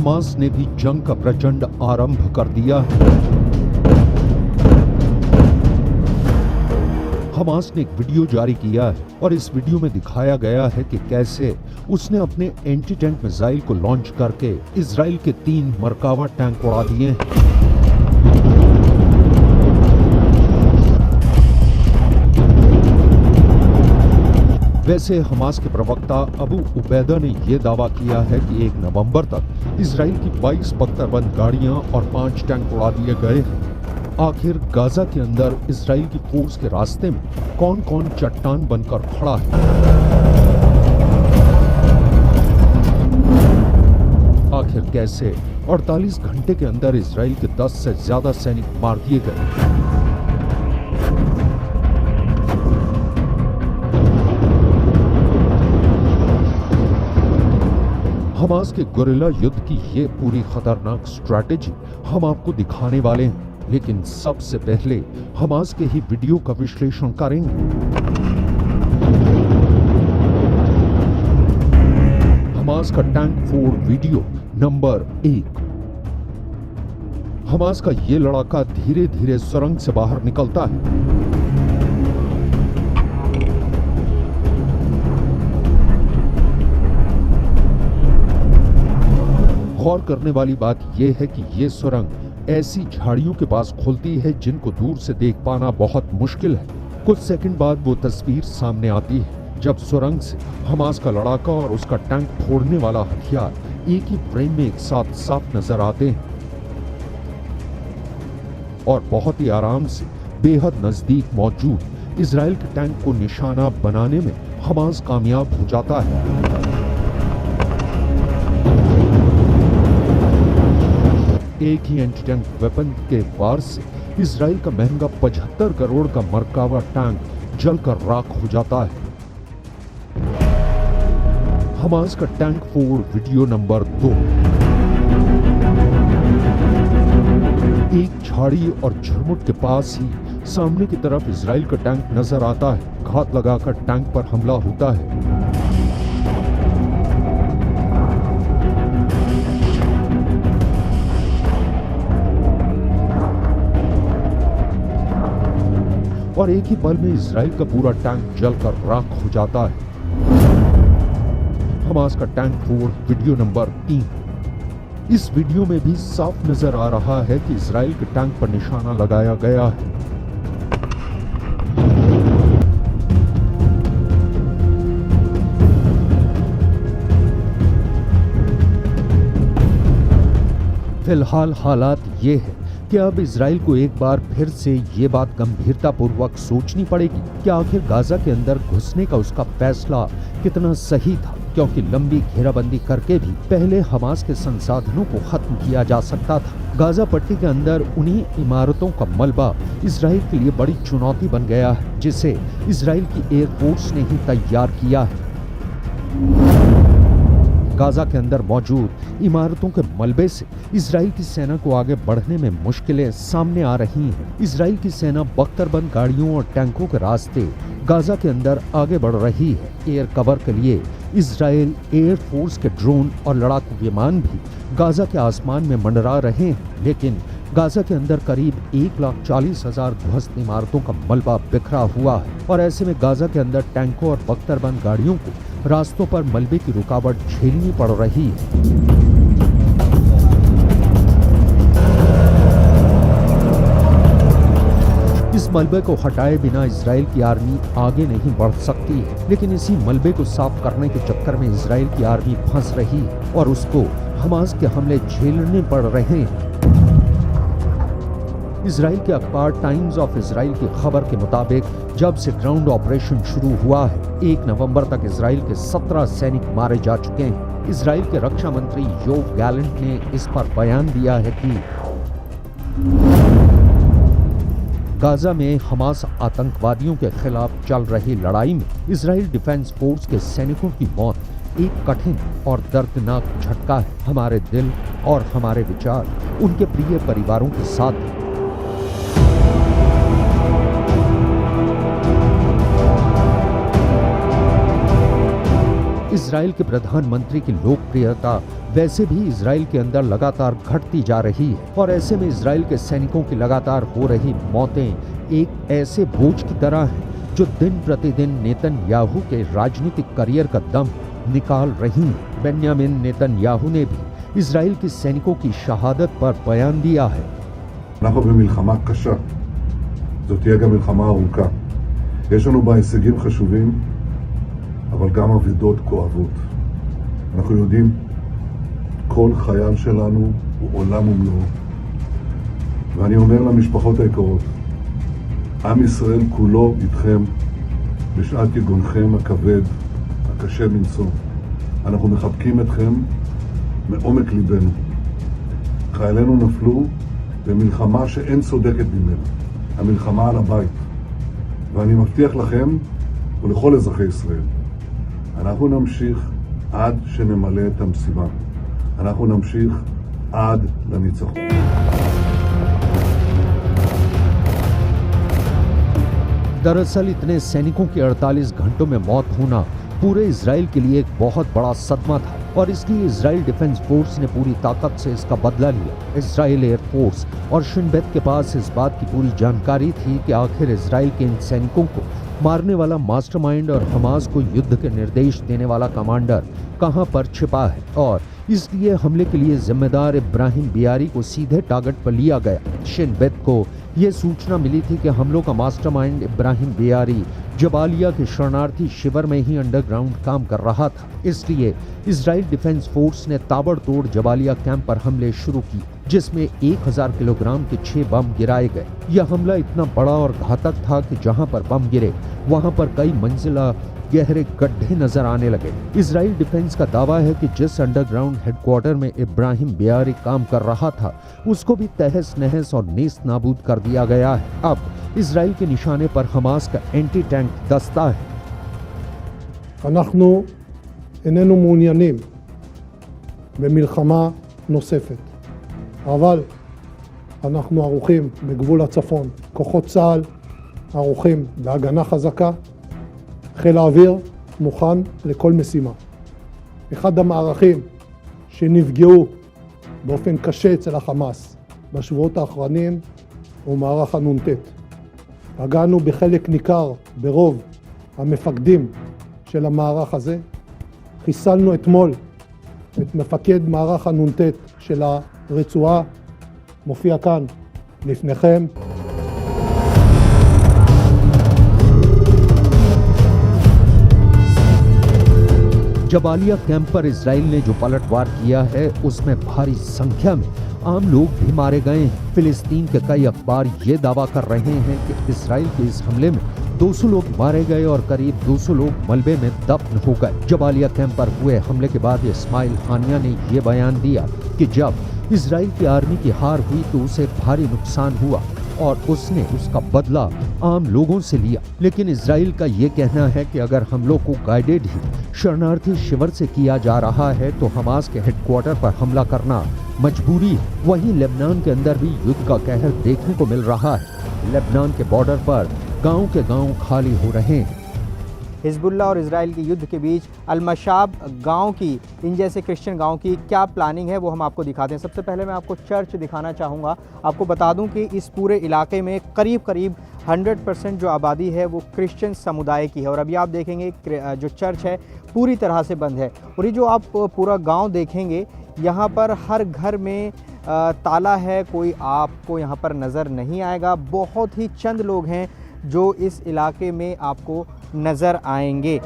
Hamas ने भी जंग का प्रचंड आरंभ कर दिया है। हमास ने एक वीडियो जारी किया है और इस वीडियो में दिखाया गया है कि कैसे उसने अपने एंटी टैंक मिसाइल को लॉन्च करके इजराइल के 3 मरकावा टैंक उड़ा दिए हैं। वैसे हमास के प्रवक्ता अबू उबैदा ने यह दावा किया है कि 1 नवंबर तक इजराइल की 22 बख्तरबंद गाड़ियां और 5 टैंक उड़ा दिए गए हैं। आखिर गाजा के अंदर इजराइल की फोर्स के रास्ते में कौन कौन चट्टान बनकर खड़ा है? आखिर कैसे 48 घंटे के अंदर इजराइल के 10 से ज्यादा सैनिक मार दिए गए? हमास के गोरिल्ला युद्ध की ये पूरी खतरनाक स्ट्रैटेजी हम आपको दिखाने वाले हैं, लेकिन सबसे पहले हमास के ही वीडियो का विश्लेषण करेंगे। हमास का टैंक फोड़ वीडियो नंबर 1। हमास का ये लड़ाका धीरे धीरे सुरंग से बाहर निकलता है। गौर करने वाली बात यह है कि ये सुरंग ऐसी झाड़ियों के पास खुलती है जिनको दूर से देख पाना बहुत मुश्किल है। कुछ सेकंड बाद वो तस्वीर सामने आती है जब सुरंग से हमास का लड़ाका और उसका टैंक फोड़ने वाला हथियार एक ही फ्रेम में एक साथ साफ नजर आते हैं और बहुत ही आराम से बेहद नजदीक मौजूद इजराइल के टैंक को निशाना बनाने में हमास कामयाब हो जाता है। एक ही एंटी टैंक वेपन के वार से इजराइल का महंगा 75 करोड़ का मरकावा टैंक जलकर राख हो जाता है। हमास का टैंक फोड़ वीडियो नंबर 2। एक झाड़ी और झुरमुट के पास ही सामने की तरफ इजराइल का टैंक नजर आता है। घात लगाकर टैंक पर हमला होता है। और एक ही पल में इजराइल का पूरा टैंक जलकर राख हो जाता है। हमास का टैंक फोड़ वीडियो नंबर 3। इस वीडियो में भी साफ नजर आ रहा है कि इजराइल के टैंक पर निशाना लगाया गया है। फिलहाल हालात ये है कि अब इजराइल को एक बार फिर से ये बात गंभीरतापूर्वक सोचनी पड़ेगी कि आखिर गाजा के अंदर घुसने का उसका फैसला कितना सही था, क्योंकि लंबी घेराबंदी करके भी पहले हमास के संसाधनों को खत्म किया जा सकता था। गाजा पट्टी के अंदर उन्हीं इमारतों का मलबा इजराइल के लिए बड़ी चुनौती बन गया है, जिसे इजराइल की एयरफोर्स ने ही तैयार किया है। गाजा के अंदर मौजूद इमारतों के मलबे से इजराइल की सेना को आगे बढ़ने में मुश्किलें सामने आ रही हैं। इजराइल की सेना बख्तरबंद गाड़ियों और टैंकों के रास्ते गाजा के अंदर आगे बढ़ रही है। एयर कवर के लिए इजराइल एयर फोर्स के ड्रोन और लड़ाकू विमान भी गाजा के आसमान में मंडरा रहे हैं, लेकिन गाजा के अंदर करीब 1,40,000 ध्वस्त इमारतों का मलबा बिखरा हुआ है और ऐसे में गाजा के अंदर टैंकों और बख्तरबंद गाड़ियों को रास्तों पर मलबे की रुकावट झेलनी पड़ रही है। इस मलबे को हटाए बिना इजराइल की आर्मी आगे नहीं बढ़ सकती है, लेकिन इसी मलबे को साफ करने के चक्कर में इजराइल की आर्मी फंस रही है और उसको हमास के हमले झेलने पड़ रहे हैं। इजराइल के अखबार टाइम्स ऑफ इजराइल की खबर के मुताबिक जब से ग्राउंड ऑपरेशन शुरू हुआ है, 1 नवंबर तक इजराइल के 17 सैनिक मारे जा चुके हैं। इजराइल के रक्षा मंत्री योव गैलेंट ने इस पर बयान दिया है कि गाजा में हमास आतंकवादियों के खिलाफ चल रही लड़ाई में इजराइल डिफेंस फोर्स के सैनिकों की मौत एक कठिन और दर्दनाक झटका है। हमारे दिल और हमारे विचार उनके प्रिय परिवारों के साथ हैं। इसराइल के प्रधानमंत्री की लोकप्रियता वैसे भी इसराइल के अंदर लगातार घटती जा रही है और ऐसे में इसराइल के सैनिकों की लगातार हो रही मौतें एक ऐसे बोझ की तरह हैं जो दिन प्रतिदिन नेतन्याहू के राजनीतिक करियर का दम निकाल रही हैं। बेन्यामिन नेतन्याहू ने भी इसराइल के सैनिकों की शहादत पर बयान दिया है। אנחנו במלחמה קשה, זאת תהיה גם מלחמה ארוכה. יש לנו בה הישגים חשובים, אבל גם אבדות כואבות. אנחנו יודעים, כל חייל שלנו הוא עולם ומלואו. ואני אומר למשפחות היקרות, עם ישראל כולו איתכם בשעת יגונכם הכבד, הקשה מנשוא. אנחנו מחבקים אתכם מעומק ליבנו. חיילינו נפלו במלחמה שאין צודקת ממנה, המלחמה על הבית. ואני מבטיח לכם ולכל אזרחי ישראל, אנחנו נמשיך עד שנמלא את המשימה. אנחנו נמשיך עד לניצחון. दरअसल इतने सैनिकों की 48 घंटों में मौत होना पूरे इजराइल के लिए एक बहुत बड़ा सदमा था और इसलिए इजराइल डिफेंस फोर्स ने पूरी ताकत से इसका बदला लिया। इजराइल एयरफोर्स और शिन बेत के पास इस बात की पूरी जानकारी थी कि आखिर इजराइल के इन सैनिकों को मारने वाला मास्टरमाइंड और हमास को युद्ध के निर्देश देने वाला कमांडर कहां पर छिपा है और इसलिए हमले के लिए जिम्मेदार इब्राहिम बियारी को सीधे टारगेट पर लिया गया। शिन बेत को यह सूचना मिली थी कि हमलों का मास्टरमाइंड इब्राहिम बियारी जबालिया के शरणार्थी शिविर में ही अंडरग्राउंड काम कर रहा था, इसलिए इजराइल डिफेंस फोर्स ने ताबड़तोड़ जबालिया कैंप पर हमले शुरू किए, जिसमें 1000 किलोग्राम के 6 बम गिराए गए। यह हमला इतना बड़ा और घातक था कि जहां पर बम गिरे वहां पर कई मंजिला गहरे गड्ढे नजर आने लगे। इजराइल डिफेंस का दावा है कि जिस अंडरग्राउंड हेडक्वार्टर में इब्राहिम बियारी काम कर रहा था उसको भी तहस नहस और नेस्त नाबूद कर दिया गया है। अब इजराइल के निशाने पर हमास का एंटी टैंक दस्ता है। אנחנו איננו מעוניינים במלחמה נוספת, אבל אנחנו ערוכים בגבול הצפון, כוחות צה"ל ערוכים בהגנה חזקה, חיל האוויר מוכן לכל משימה. אחד המערכים שנפגעו באופן קשה אצל החמאס בשבועות האחרונים הוא מערך הנ"ט. פגענו בחלק ניכר ברוב המפקדים של המערך הזה. חיסלנו אתמול את מפקד מערך הנ"ט של הרצועה, מופיע כאן לפניכם. जबालिया कैंप पर इसराइल ने जो पलटवार किया है उसमें भारी संख्या में आम लोग भी मारे गए हैं। फिलिस्तीन के कई अखबार ये दावा कर रहे हैं कि इसराइल के इस हमले में 200 लोग मारे गए और करीब 200 लोग मलबे में दफन हो गए। जबालिया कैंप पर हुए हमले के बाद इस्माइल हानिया ने ये बयान दिया कि जब इसराइल की आर्मी की हार हुई तो उसे भारी नुकसान हुआ और उसने उसका बदला आम लोगों से लिया। लेकिन इजराइल का ये कहना है कि अगर हमलों को गाइडेड ही शरणार्थी शिविर से किया जा रहा है तो हमास के हेडक्वार्टर पर हमला करना मजबूरी है। वहीं लेबनान के अंदर भी युद्ध का कहर देखने को मिल रहा है। लेबनान के बॉर्डर पर गांव के गांव खाली हो रहे हैं। हिजबुल्लाह और इजराइल के युद्ध के बीच अल-मशाब गांव की, इन जैसे क्रिश्चियन गांव की क्या प्लानिंग है वो हम आपको दिखाते हैं। सबसे पहले मैं आपको चर्च दिखाना चाहूँगा। आपको बता दूं कि इस पूरे इलाके में करीब 100% जो आबादी है वो क्रिश्चियन समुदाय की है और अभी आप देखेंगे जो चर्च है पूरी तरह से बंद है। और ये जो आप पूरा गाँव देखेंगे यहाँ पर हर घर में ताला है, कोई आपको यहाँ पर नज़र नहीं आएगा। बहुत ही चंद लोग हैं जो इस इलाके में आपको नज़र आएंगे।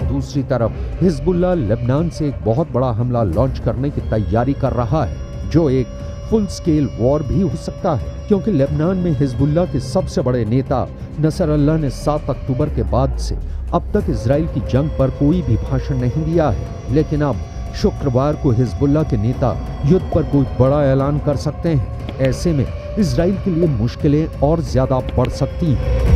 दूसरी तरफ हिजबुल्लाह लेबनान से एक बहुत बड़ा हमला लॉन्च करने की तैयारी कर रहा है, जो एक फुल स्केल वॉर भी हो सकता है, क्योंकि लेबनान में हिजबुल्लाह के सबसे बड़े नेता नसरल्लाह ने 7 अक्टूबर के बाद से अब तक इजराइल की जंग पर कोई भी भाषण नहीं दिया है। लेकिन अब शुक्रवार को हिजबुल्लाह के नेता युद्ध पर कोई बड़ा ऐलान कर सकते हैं। ऐसे में इजराइल के लिए मुश्किलें और ज्यादा बढ़ सकती हैं।